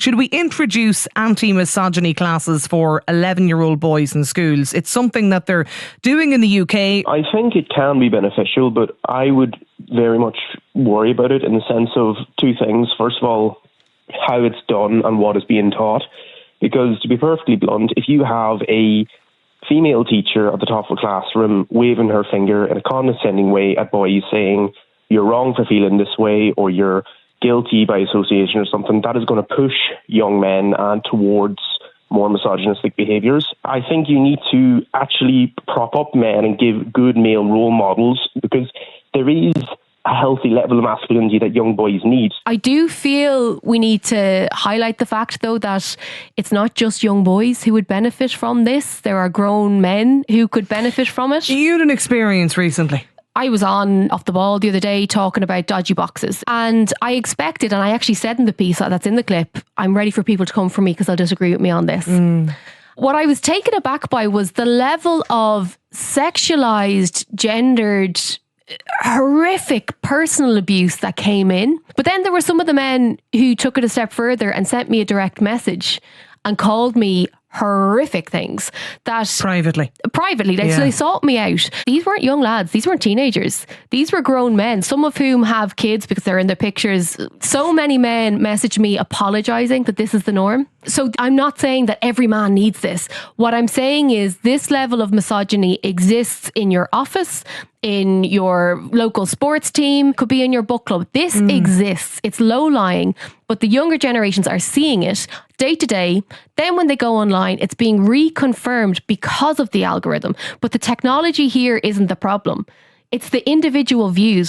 Should we introduce anti-misogyny classes for 11-year-old boys in schools? It's something that they're doing in the UK. I think it can be beneficial, but I would very much worry about it in the sense of two things. First of all, how it's done and what is being taught. Because to be perfectly blunt, if you have a female teacher at the top of a classroom waving her finger in a condescending way at boys saying, you're wrong for feeling this way, or you're guilty by association or something, that is going to push young men towards more misogynistic behaviours. I think you need to actually prop up men and give good male role models, because there is a healthy level of masculinity that young boys need. I do feel we need to highlight the fact, though, that it's not just young boys who would benefit from this. There are grown men who could benefit from it. You had an experience recently. I was on Off the Ball the other day talking about dodgy boxes, and I expected, and I actually said in the piece that's in the clip, I'm ready for people to come for me because they'll disagree with me on this. What I was taken aback by was the level of sexualized, gendered, horrific personal abuse that came in. But then there were some of the men who took it a step further and sent me a direct message and called me horrific things that privately they sought me out. These weren't young lads, these weren't teenagers, these were grown men, some of whom have kids because they're in their pictures. So many men messaged me apologizing that this is the norm. So I'm not saying that every man needs this. What I'm saying is this level of misogyny exists in your office, in your local sports team, could be in your book club. This exists. It's low-lying, but the younger generations are seeing it day to day. Then when they go online, it's being reconfirmed because of the algorithm. But the technology here isn't the problem. It's the individual views.